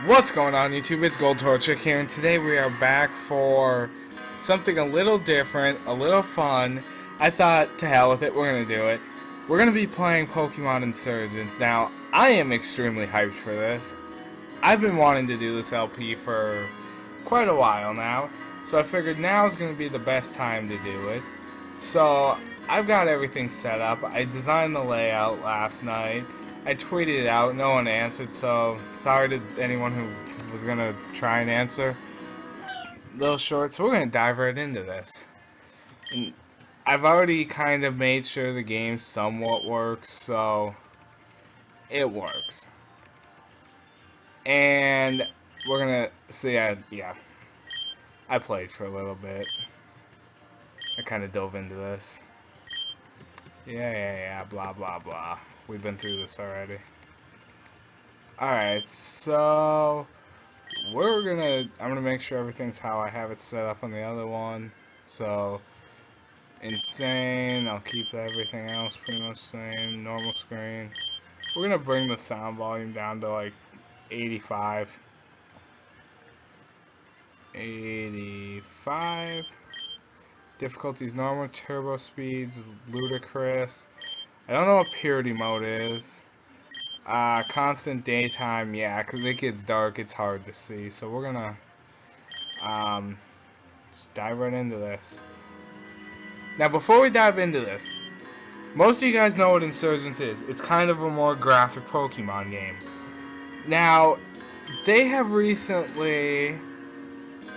What's going on YouTube? It's Torchic here, and today we are back for something a little different, a little fun. I thought, to hell with it, we're going to do it. We're going to be playing Pokemon Insurgents. Now, I am extremely hyped for this. I've been wanting to do this LP for quite a while now, so I figured now is going to be the best time to do it. So, I've got everything set up. I designed the layout last night. I tweeted it out, no one answered, so sorry to anyone who was going to try and answer. A little short, so we're going to dive right into this. And I've already kind of made sure the game somewhat works, so it works. And we're going to see, yeah, I played for a little bit. I kind of dove into this. Yeah, blah, blah, blah. We've been through this already. Alright, so I'm gonna make sure everything's how I have it set up on the other one. So, insane, I'll keep everything else pretty much the same, normal screen. We're gonna bring the sound volume down to like 85. 85. Difficulties normal, turbo speeds, ludicrous. I don't know what purity mode is. Constant daytime, yeah, because it gets dark, it's hard to see. So we're gonna just dive right into this. Now, before we dive into this, most of you guys know what Insurgents is. It's kind of a more graphic Pokemon game. Now, they have recently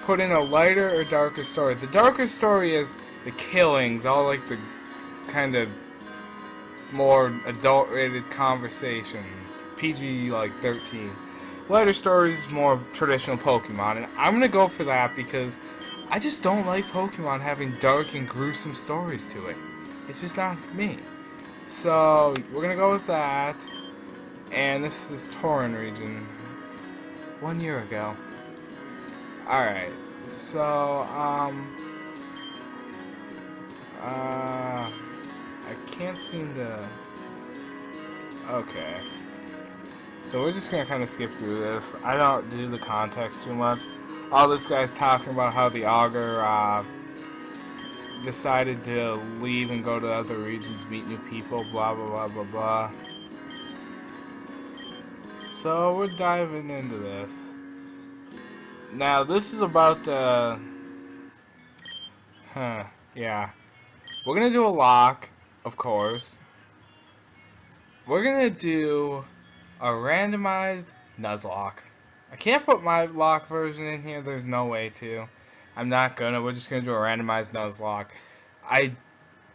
put in a lighter or darker story. The darker story is the killings, all like the kind of more adult-rated conversations, PG like 13. Lighter stories, more traditional Pokemon, and I'm gonna go for that because I just don't like Pokemon having dark and gruesome stories to it. It's just not me. So we're gonna go with that, and this is Tauren region. 1 year ago. Alright, so, I can't seem to... Okay. So we're just gonna kind of skip through this. I don't do the context too much. All this guy's talking about how the Augur, decided to leave and go to other regions, meet new people, blah, blah, blah, blah, blah. So we're diving into this. Now, this is about the... yeah. We're gonna do a lock, of course. We're gonna do a randomized Nuzlocke. I can't put my lock version in here, there's no way to. I'm not gonna, we're just gonna do a randomized Nuzlocke. I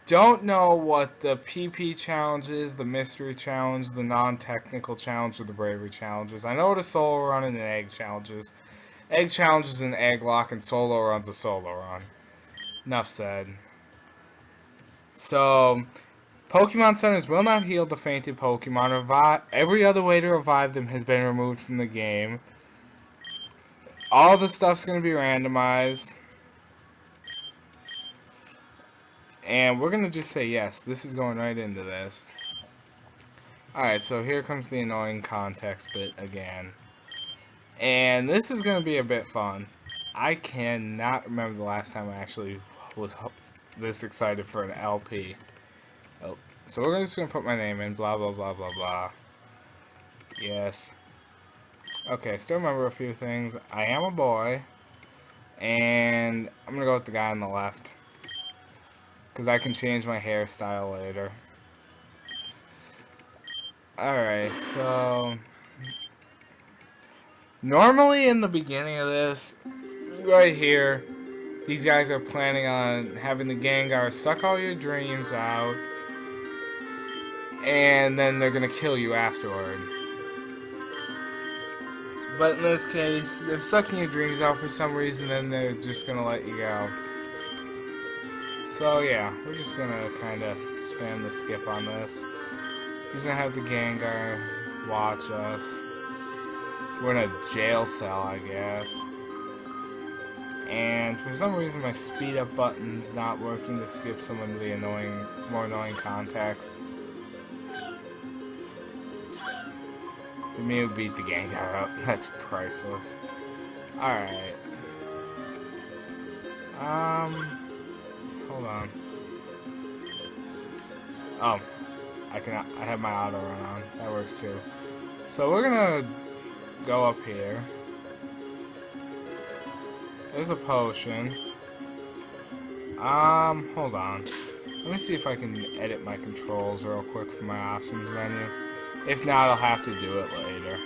don't know what the PP challenge is, the mystery challenge, the non-technical challenge, or the bravery challenges. I know what a solo run and an egg challenge is. Egg challenge is an egg lock, and solo run's a solo run. Enough said. So, Pokemon Centers will not heal the fainted Pokemon. Every other way to revive them has been removed from the game. All the stuff's going to be randomized. And we're going to just say yes. This is going right into this. Alright, so here comes the annoying context bit again. And this is going to be a bit fun. I cannot remember the last time I actually was this excited for an LP. Oh, so we're just going to put my name in, blah, blah, blah, blah, blah. Yes. Okay, still remember a few things. I am a boy. And I'm going to go with the guy on the left. Because I can change my hairstyle later. Alright, so... Normally in the beginning of this, right here, these guys are planning on having the Gengar suck all your dreams out, and then they're gonna kill you afterward. But in this case, they're sucking your dreams out for some reason, then they're just gonna let you go. So yeah, we're just gonna kinda spam the skip on this. He's gonna have the Gengar watch us. We're in a jail cell, I guess. And for some reason my speed up button's not working to skip some of the more annoying context. The Mew beat the Gengar up. That's priceless. Alright. Hold on. Oh. I have my auto run on. That works too. So we're gonna go up here. There's a potion. Hold on. Let me see if I can edit my controls real quick from my options menu. If not, I'll have to do it later.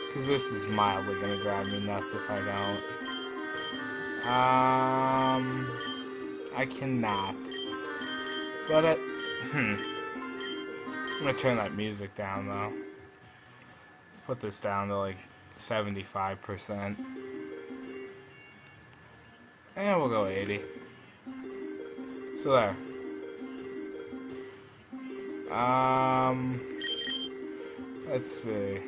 Because this is mildly gonna drive me nuts if I don't. I cannot. But I'm gonna turn that music down though. Put this down to like 75%. And we'll go 80. So there. Let's see.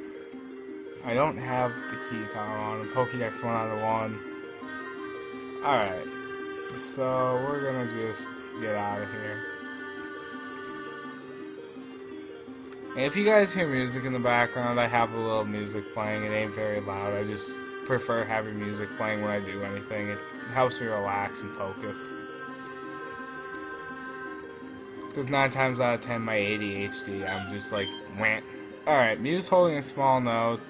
I don't have the keys on. Pokédex 1 out of 1. Alright. So we're gonna just get out of here. And if you guys hear music in the background, I have a little music playing. It ain't very loud. I just prefer having music playing when I do anything. It helps me relax and focus. Because 9 times out of 10, my ADHD, I'm just like, wham. Alright, Mew's holding a small note.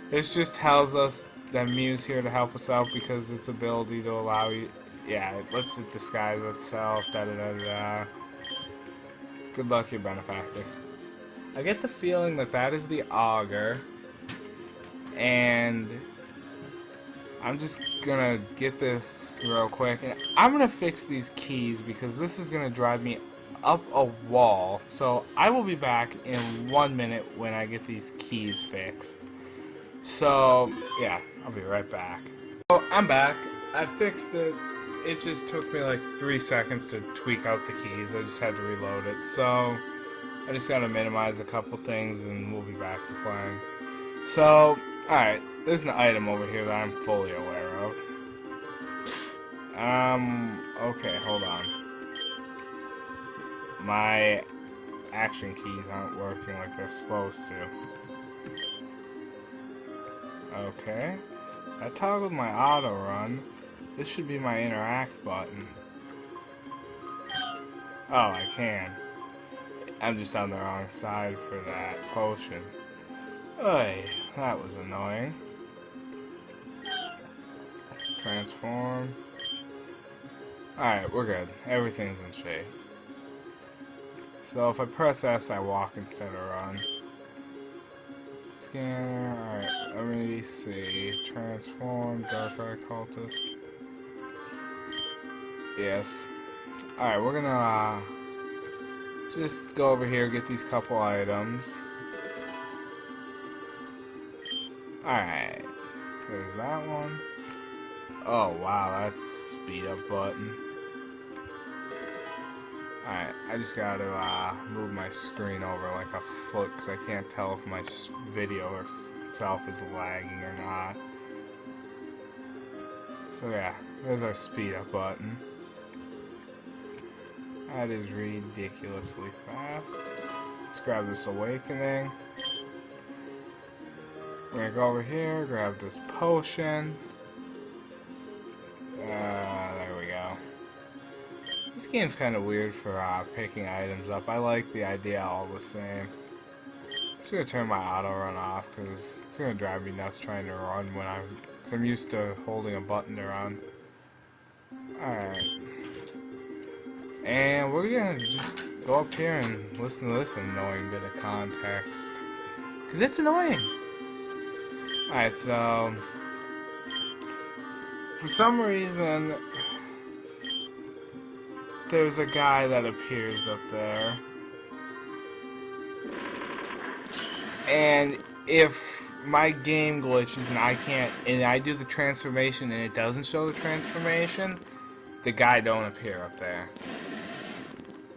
This just tells us that Mew's here to help us out because its ability to allow you... Yeah, it lets it disguise itself, da-da-da-da. Good luck, your benefactor. I get the feeling that that is the auger. And... I'm just gonna get this real quick. And I'm gonna fix these keys because this is gonna drive me up a wall. So I will be back in 1 minute when I get these keys fixed. So yeah, I'll be right back. So I'm back. I fixed it. It just took me like 3 seconds to tweak out the keys. I just had to reload it. So I just gotta minimize a couple things and we'll be back to playing. So, alright, there's an item over here that I'm fully aware of. Okay, hold on. My action keys aren't working like they're supposed to. Okay. I toggled my auto run. This should be my interact button. Oh, I can. I'm just on the wrong side for that potion. Oy, that was annoying. Transform. Alright, we're good. Everything's in shape. So if I press S, I walk instead of run. Scanner, alright, let me see. Transform, Dark Eye Cultist. Yes. Alright, we're gonna just go over here, get these couple items. Alright, there's that one. Oh wow, that's speed up button. Alright, I just gotta move my screen over like a foot because I can't tell if my video itself is lagging or not. So yeah, there's our speed up button. That is ridiculously fast. Let's grab this awakening. We're gonna go over here, grab this potion. There we go. This game's kind of weird for picking items up. I like the idea all the same. I'm just gonna turn my auto run off because it's gonna drive me nuts trying to run when because I'm used to holding a button to run. Alright. And we're gonna just go up here and listen to this annoying bit of context. Because it's annoying! Alright, so... For some reason... There's a guy that appears up there. And if my game glitches and I can't... And I do the transformation and it doesn't show the transformation, the guy don't appear up there.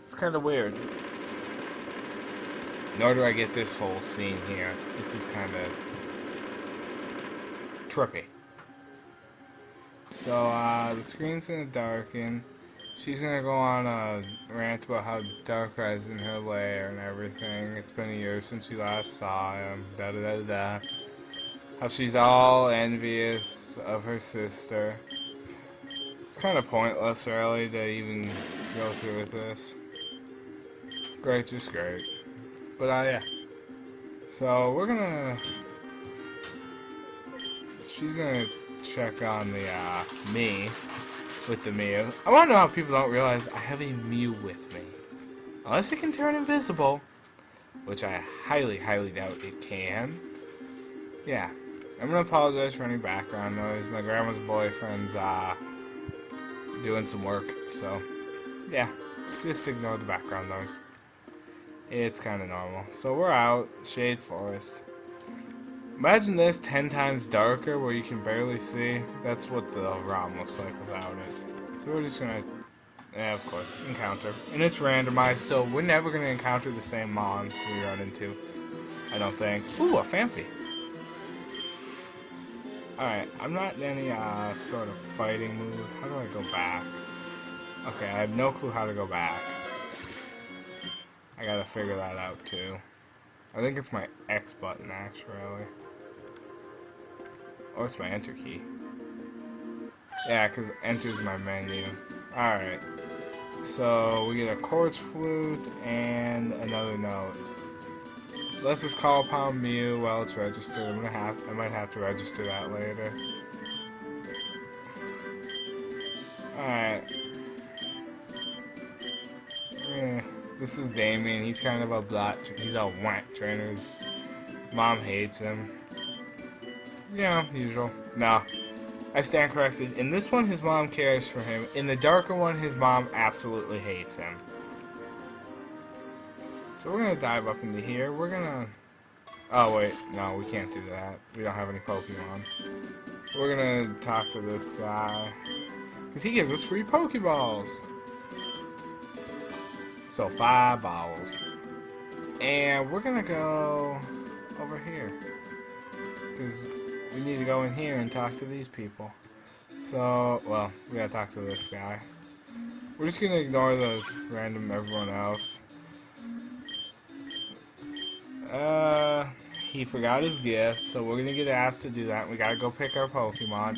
It's kind of weird. Nor do I get this whole scene here. This is kind of trippy. So, the screen's gonna darken. she's gonna go on a rant about how Darkrai's in her lair and everything. It's been a year since you last saw him. Da da da da. How she's all envious of her sister. It's kind of pointless, really, to even go through with this. Great, just great. But yeah. So we're gonna. She's gonna check on the me. With the Mew. I want to know how people don't realize I have a Mew with me. Unless it can turn invisible, which I highly, highly doubt it can. Yeah. I'm going to apologize for any background noise. My grandma's boyfriend's doing some work, so yeah. Just ignore the background noise. It's kind of normal. So we're out. Shade Forest. Imagine this 10 times darker where you can barely see. That's what the ROM looks like without it. So we're just gonna, yeah, of course, encounter. And it's randomized, so we're never gonna encounter the same mons we run into. I don't think. Ooh, a Phanpy. Alright, I'm not in any sort of fighting mood. How do I go back? Okay, I have no clue how to go back. I gotta figure that out too. I think it's my X button, actually. Or it's my enter key. Yeah, because enter's my menu. Alright. So, we get a quartz flute and another note. Let's just call upon Mew while it's registered. I might have to register that later. Alright. This is Damien. He's kind of a he's a wank trainer. His mom hates him. Yeah, usual. No, I stand corrected. In this one, his mom cares for him. In the darker one, his mom absolutely hates him. So we're gonna dive up into here. We're gonna. Oh wait, no, we can't do that. We don't have any Pokemon. We're gonna talk to this guy because he gives us free Pokeballs. So 5 balls. And we're gonna go over here. Because we need to go in here and talk to these people. So, well, we gotta talk to this guy. We're just gonna ignore the random everyone else. He forgot his gift, so we're gonna get asked to do that. We gotta go pick our Pokemon.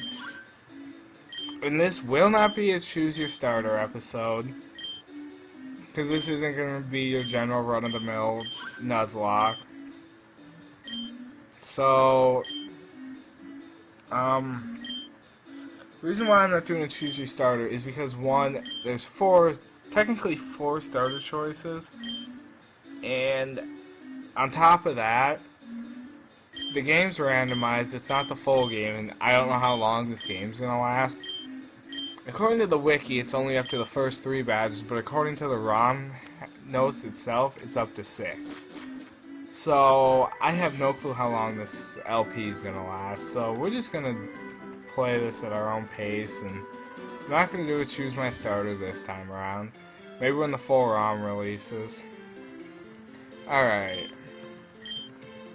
And this will not be a choose your starter episode. Because this isn't going to be your general run-of-the-mill Nuzlocke. So, the reason why I'm not doing a choose your starter is because one, there's technically four starter choices. And on top of that, the game's randomized, it's not the full game, and I don't know how long this game's going to last. According to the wiki, it's only up to the first 3 badges, but according to the ROM notes itself, it's up to 6. So, I have no clue how long this LP is going to last, so we're just going to play this at our own pace, and I'm not going to do a choose my starter this time around. Maybe when the full ROM releases. Alright.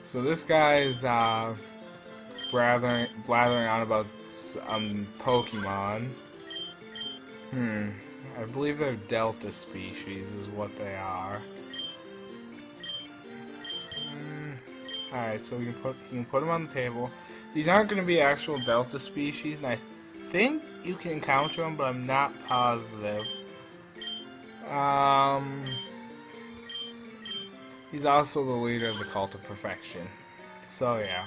So this guy is blathering on about Pokemon. I believe they're Delta species is what they are. Alright, so we can put them on the table. These aren't going to be actual Delta species, and I think you can encounter them, but I'm not positive. He's also the leader of the Cult of Perfection. So yeah.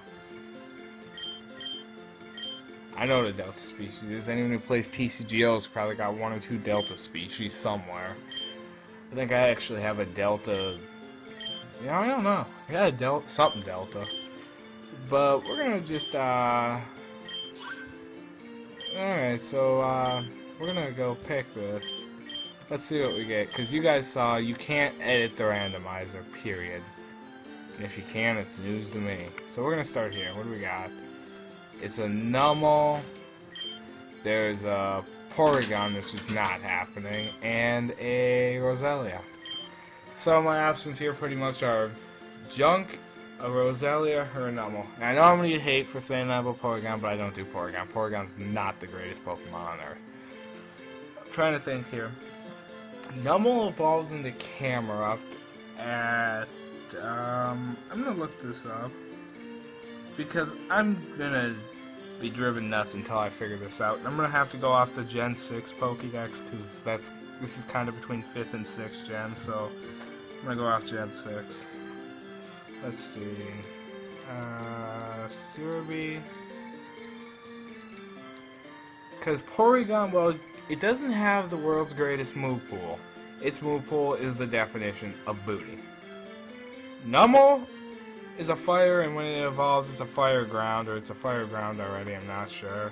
I know the Delta species is. Anyone who plays TCGO's probably got 1 or 2 Delta species somewhere. I think I actually have a Delta. Yeah, I don't know. I got a Delta, something Delta. But we're gonna just, alright, so, we're gonna go pick this. Let's see what we get. Because you guys saw, you can't edit the randomizer, period. And if you can, it's news to me. So we're gonna start here. What do we got? It's a Numel, there's a Porygon, which is not happening, and a Roselia. So my options here pretty much are Junk, a Roselia, or a Numel. And I know I'm going to get hate for saying that about Porygon, but I don't do Porygon. Porygon's not the greatest Pokemon on Earth. trying to think here. Numel evolves into Camerupt at... I'm gonna look this up. Because I'm gonna be driven nuts until I figure this out. I'm gonna have to go off the Gen 6 Pokédex, because this is kind of between 5th and 6th Gen, so I'm gonna go off Gen 6. Let's see. Cerebi. Because Porygon, well, it doesn't have the world's greatest move pool. Its move pool is the definition of booty. Numel is a fire, and when it evolves, it's a fire ground, or it's a fire ground already, I'm not sure.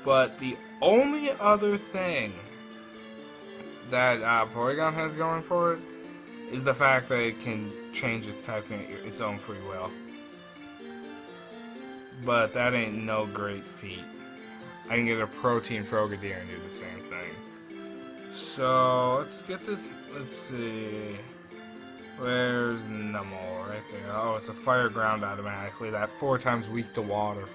But the only other thing that Porygon has going for it is the fact that it can change its type in its own free will. But that ain't no great feat. I can get a Protein Frogadier and do the same thing. So, let's get this, let's see. Where's Numel? Right there. Oh, it's a fire ground automatically. That 4 times weak to water.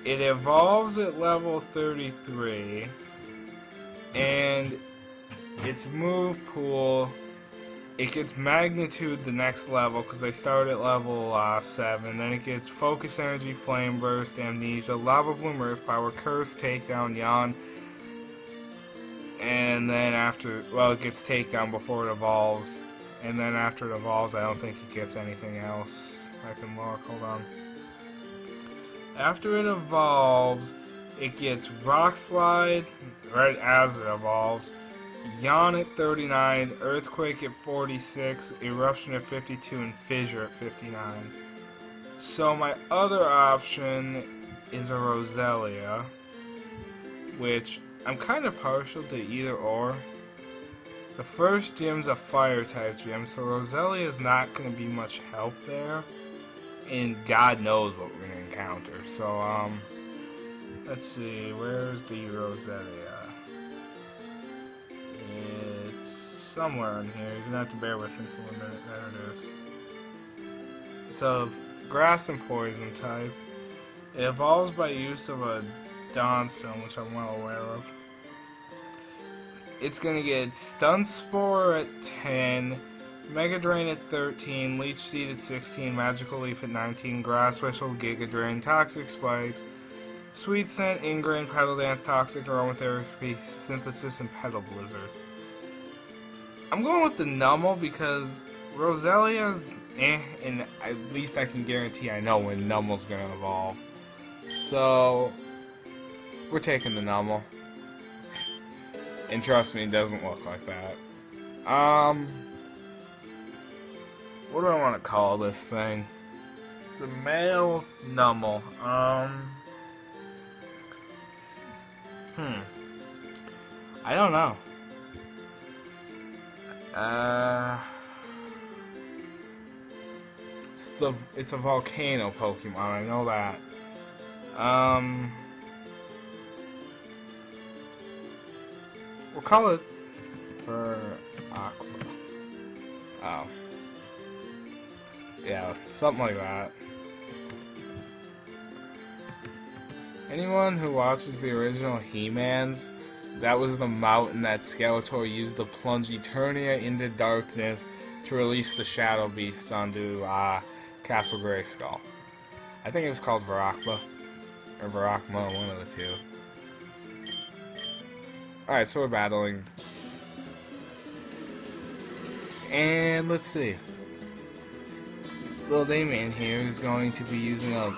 It evolves at level 33. And its move pool, it gets Magnitude the next level because they start at level 7. Then it gets Focus Energy, Flame Burst, Amnesia, Lava Bloom, Earth Power, Curse, Takedown, Yawn. And then after, well, it gets Takedown before it evolves. And then after it evolves, I don't think it gets anything else. I can look, hold on. After it evolves, it gets Rock Slide right as it evolves. Yawn at 39, Earthquake at 46, Eruption at 52, and Fissure at 59. So my other option is a Roselia, which I'm kind of partial to either or. The first gym's a fire type gym, so Roselia is not going to be much help there. And God knows what we're going to encounter. So, let's see, where's the Roselia? It's somewhere in here. You're going to have to bear with me for a minute. There it is. It's a grass and poison type. It evolves by use of a Dawnstone, which I'm well aware of. It's going to get Stun Spore at 10, Mega Drain at 13, Leech Seed at 16, Magical Leaf at 19, Grass Whistle, Giga Drain, Toxic Spikes, Sweet Scent, Ingrain, Petal Dance, Toxic Aromatherapy, Synthesis, and Petal Blizzard. I'm going with the Numel because Roselia's and at least I can guarantee I know when Numel's going to evolve. So, we're taking the Numel. And trust me, it doesn't look like that. What do I want to call this thing? It's a male Numel. I don't know. It's a volcano Pokemon, I know that. We'll call it for Aqua. Oh. Yeah, something like that. Anyone who watches the original He-Mans, that was the mountain that Skeletor used to plunge Eternia into darkness to release the Shadow Beasts onto Castle Grayskull. I think it was called Verakma. Or Verakma, one of the two. Alright, so we're battling. And let's see. Little Damien here is going to be using a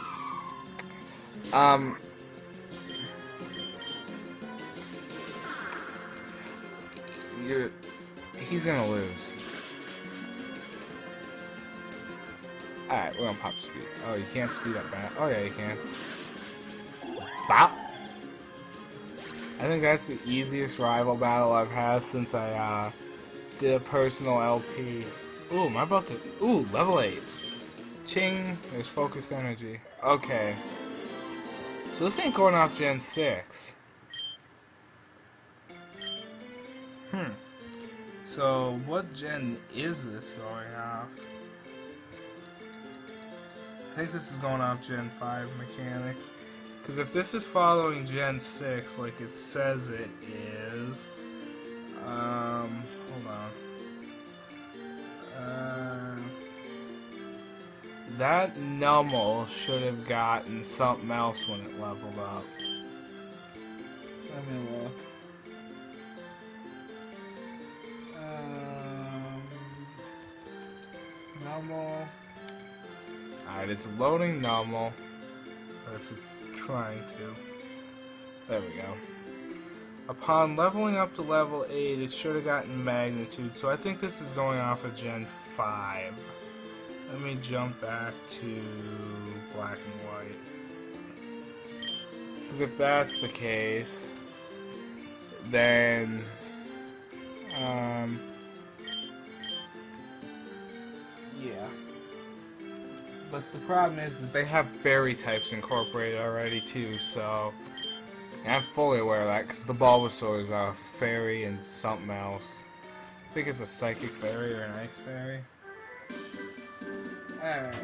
he's gonna lose. Alright, we're gonna pop speed. Oh, you can't speed up that. Oh yeah, you can. Bop! I think that's the easiest rival battle I've had since I did a personal LP. Ooh, am I about to... Ooh, level 8. Ching, there's Focus Energy. Okay. So this ain't going off Gen 6. So what gen is this going off? I think this is going off Gen 5 mechanics. Because if this is following Gen 6 like it says it is, hold on. That Nummel should have gotten something else when it leveled up. Let me look. Nummel. Alright, it's loading Nummel. Or it's trying to. There we go. Upon leveling up to level 8, it should have gotten Magnitude, so I think this is going off of Gen 5. Let me jump back to black and white. Because if that's the case, then yeah. But the problem is they have berry types incorporated already too, so I'm fully aware of that because the Bulbasaur is a fairy and something else. I think it's a psychic fairy or an ice fairy. Alright,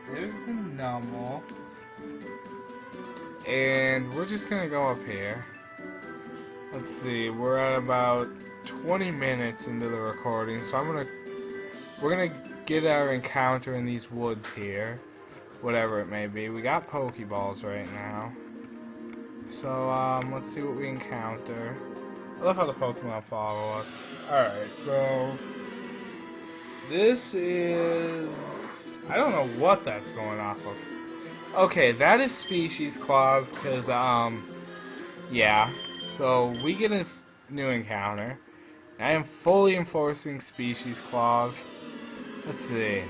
there's the Nummel. And we're just gonna go up here. Let's see, we're at about 20 minutes into the recording, so we're gonna get our encounter in these woods here. Whatever it may be. We got Pokeballs right now. So, let's see what we encounter. I love how the Pokemon follow us. Alright, so this is... I don't know what that's going off of. Okay, that is Species Clause, because, yeah. So, we get a new encounter. I am fully enforcing Species Clause. Let's see.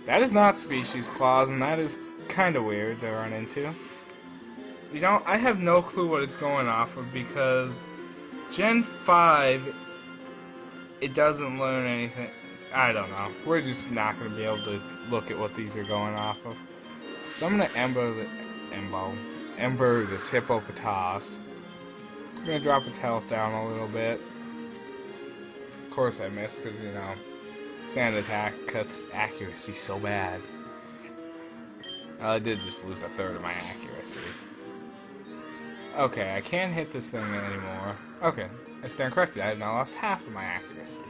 That is not Species Clause, and that is kind of weird to run into. You know, I have no clue what it's going off of, because Gen 5, it doesn't learn anything. I don't know. We're just not going to be able to look at what these are going off of. So I'm going to Ember this Hippopotas. I'm going to drop its health down a little bit. Of course I missed, because, you know, Sand Attack cuts accuracy so bad. I did just lose a third of my accuracy. Okay, I can't hit this thing anymore. Okay, I stand corrected. I have now lost half of my accuracy.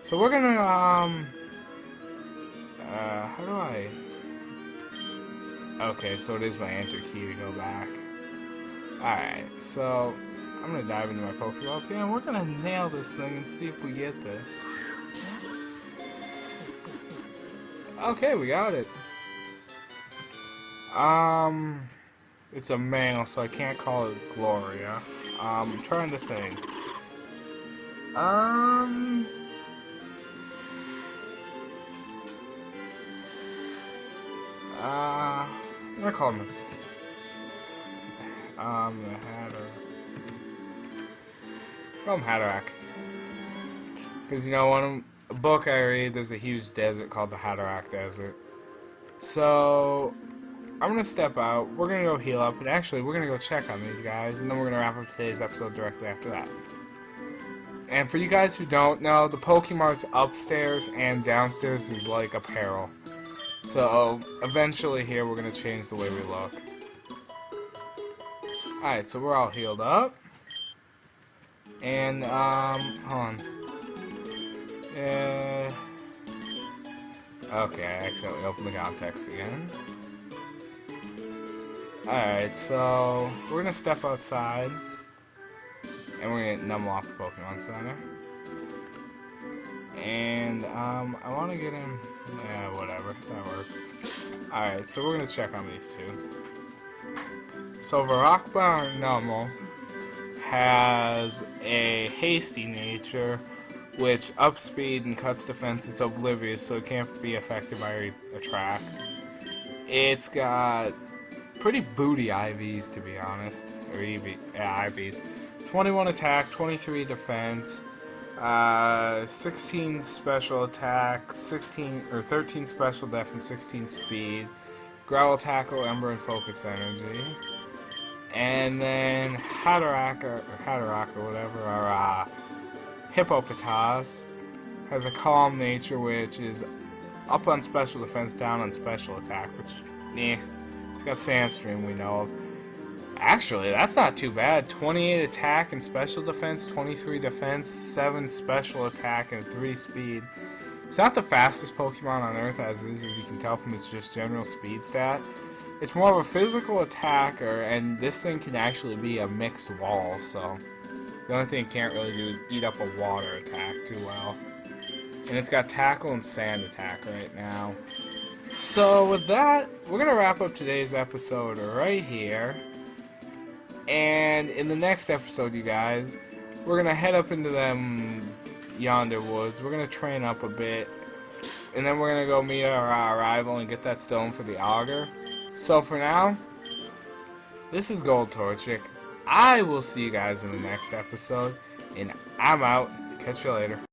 So we're gonna, how do I... Okay, so it is my enter key to go back. Alright, so I'm gonna dive into my Pokeballs here, and we're gonna nail this thing and see if we get this. Okay, we got it. It's a male, so I can't call it Gloria. I'm trying to think. I'm gonna call him the Hatter. Call him Hatterack. Because, you know, in a book I read, there's a huge desert called the Hatterack Desert. So, I'm going to step out, we're going to go heal up, and actually, we're going to go check on these guys, and then we're going to wrap up today's episode directly after that. And for you guys who don't know, the Pokemart's upstairs and downstairs is like apparel. So, eventually here, we're going to change the way we look. Alright, so we're all healed up. And, hold on. Okay, I accidentally opened the context again. Alright, so we're gonna step outside and we're gonna Nummel off the Pokemon Center. And I wanna get him, yeah, whatever, that works. Alright, so we're gonna check on these two. So the Rockbound Nummel has a hasty nature, which ups speed and cuts defense. It's oblivious, so it can't be affected by Attract. It's got pretty booty IVs, to be honest, or IVs. 21 attack, 23 defense, 16 special attack, 13 special def, and 16 speed. Growl, Tackle, Ember, and Focus Energy. And then Hatterack or whatever, or Hippopotas has a calm nature, which is Up on special defense, down on special attack, which, it's got Sandstream we know of. Actually, that's not too bad. 28 attack and special defense, 23 defense, 7 special attack, and 3 speed. It's not the fastest Pokemon on Earth as is, as you can tell from its just general speed stat. It's more of a physical attacker, and this thing can actually be a mixed wall, so the only thing it can't really do is eat up a water attack too well. And it's got tackle and sand attack right now. So with that, we're going to wrap up today's episode right here. And in the next episode, you guys, we're going to head up into them yonder woods. We're going to train up a bit. And then we're going to go meet our rival and get that stone for the auger. So for now, this is Gold Torchic. I will see you guys in the next episode. And I'm out. Catch you later.